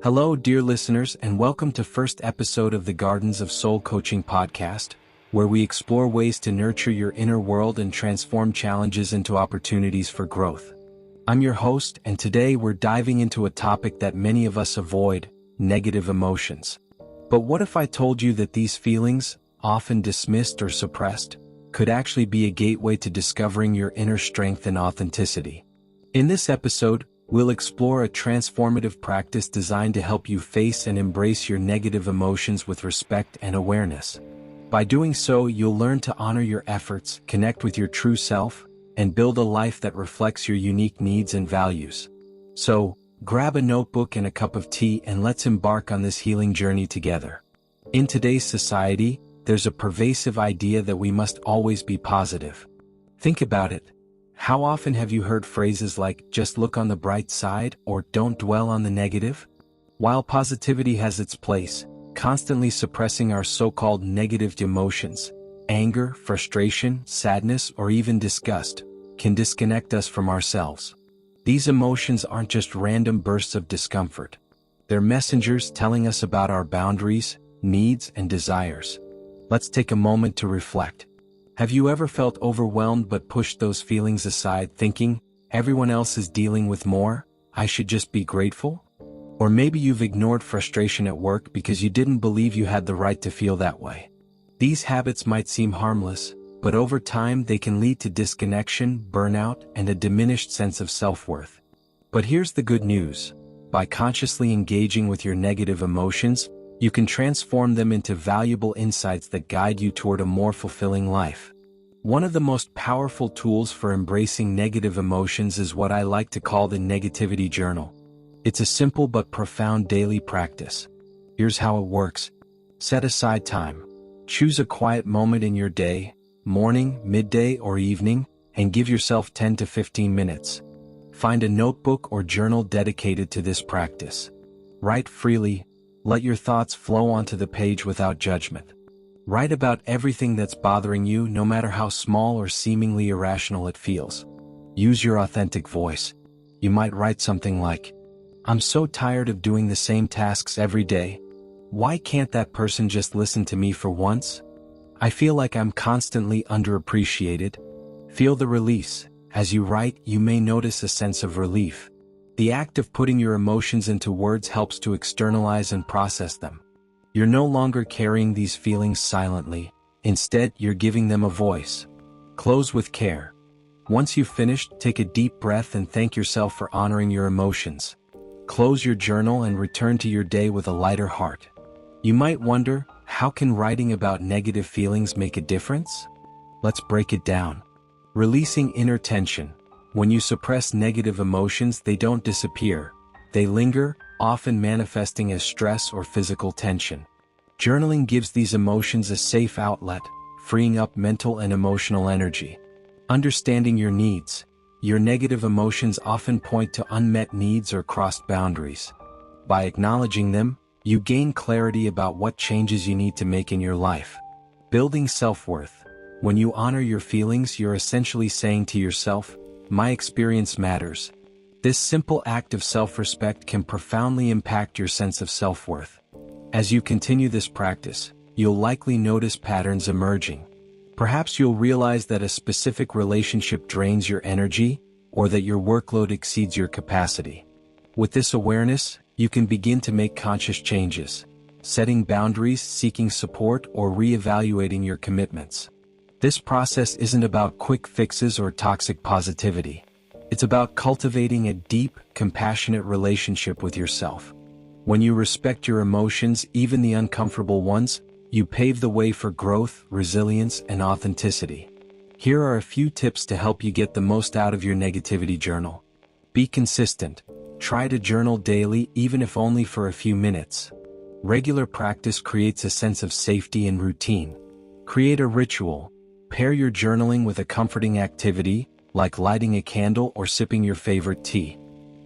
Hello, dear listeners, and welcome to first episode of the Gardens of Soul Coaching podcast, where we explore ways to nurture your inner world and transform challenges into opportunities for growth. I'm your host, and today we're diving into a topic that many of us avoid: negative emotions. But what if I told you that these feelings, often dismissed or suppressed, could actually be a gateway to discovering your inner strength and authenticity? In this episode, we'll explore a transformative practice designed to help you face and embrace your negative emotions with respect and awareness. By doing so, you'll learn to honor your efforts, connect with your true self, and build a life that reflects your unique needs and values. So, grab a notebook and a cup of tea and let's embark on this healing journey together. In today's society, there's a pervasive idea that we must always be positive. Think about it. How often have you heard phrases like, "just look on the bright side," or "don't dwell on the negative"? While positivity has its place, constantly suppressing our so-called negative emotions, anger, frustration, sadness, or even disgust, can disconnect us from ourselves. These emotions aren't just random bursts of discomfort. They're messengers telling us about our boundaries, needs, and desires. Let's take a moment to reflect. Have you ever felt overwhelmed but pushed those feelings aside, thinking, "everyone else is dealing with more, I should just be grateful"? Or maybe you've ignored frustration at work because you didn't believe you had the right to feel that way. These habits might seem harmless, but over time they can lead to disconnection, burnout, and a diminished sense of self-worth. But here's the good news. By consciously engaging with your negative emotions, you can transform them into valuable insights that guide you toward a more fulfilling life. One of the most powerful tools for embracing negative emotions is what I like to call the negativity journal. It's a simple but profound daily practice. Here's how it works. Set aside time. Choose a quiet moment in your day, morning, midday, or evening, and give yourself 10 to 15 minutes. Find a notebook or journal dedicated to this practice. Write freely. Let your thoughts flow onto the page without judgment. Write about everything that's bothering you, no matter how small or seemingly irrational it feels. Use your authentic voice. You might write something like, "I'm so tired of doing the same tasks every day. Why can't that person just listen to me for once? I feel like I'm constantly underappreciated." Feel the release. As you write, you may notice a sense of relief. The act of putting your emotions into words helps to externalize and process them. You're no longer carrying these feelings silently. Instead, you're giving them a voice. Close with care. Once you've finished, take a deep breath and thank yourself for honoring your emotions. Close your journal and return to your day with a lighter heart. You might wonder, how can writing about negative feelings make a difference? Let's break it down. Releasing inner tension. When you suppress negative emotions, they don't disappear. They linger, often manifesting as stress or physical tension. Journaling gives these emotions a safe outlet, freeing up mental and emotional energy. Understanding your needs. Your negative emotions often point to unmet needs or crossed boundaries. By acknowledging them, you gain clarity about what changes you need to make in your life. Building self-worth. When you honor your feelings, you're essentially saying to yourself, "My experience matters." This simple act of self-respect can profoundly impact your sense of self-worth. As you continue this practice, you'll likely notice patterns emerging. Perhaps you'll realize that a specific relationship drains your energy, or that your workload exceeds your capacity. With this awareness, you can begin to make conscious changes, setting boundaries, seeking support, or reevaluating your commitments. This process isn't about quick fixes or toxic positivity. It's about cultivating a deep, compassionate relationship with yourself. When you respect your emotions, even the uncomfortable ones, you pave the way for growth, resilience, and authenticity. Here are a few tips to help you get the most out of your negativity journal. Be consistent. Try to journal daily, even if only for a few minutes. Regular practice creates a sense of safety and routine. Create a ritual. Pair your journaling with a comforting activity, like lighting a candle or sipping your favorite tea.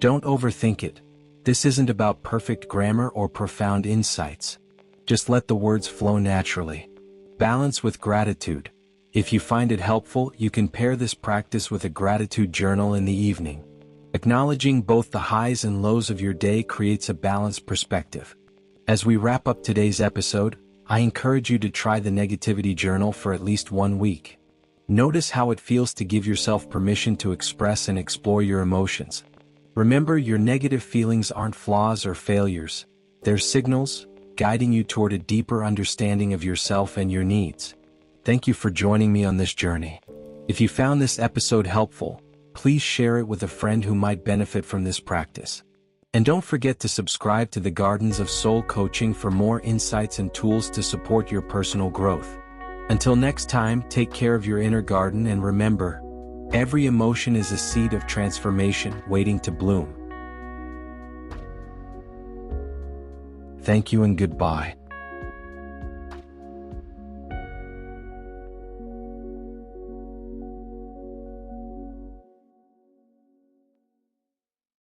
Don't overthink it. This isn't about perfect grammar or profound insights. Just let the words flow naturally. Balance with gratitude. If you find it helpful, you can pair this practice with a gratitude journal in the evening. Acknowledging both the highs and lows of your day creates a balanced perspective. As we wrap up today's episode, I encourage you to try the negativity journal for at least 1 week. Notice how it feels to give yourself permission to express and explore your emotions. Remember, your negative feelings aren't flaws or failures. They're signals, guiding you toward a deeper understanding of yourself and your needs. Thank you for joining me on this journey. If you found this episode helpful, please share it with a friend who might benefit from this practice. And don't forget to subscribe to the Gardens of Soul Coaching for more insights and tools to support your personal growth. Until next time, take care of your inner garden and remember, every emotion is a seed of transformation waiting to bloom. Thank you and goodbye.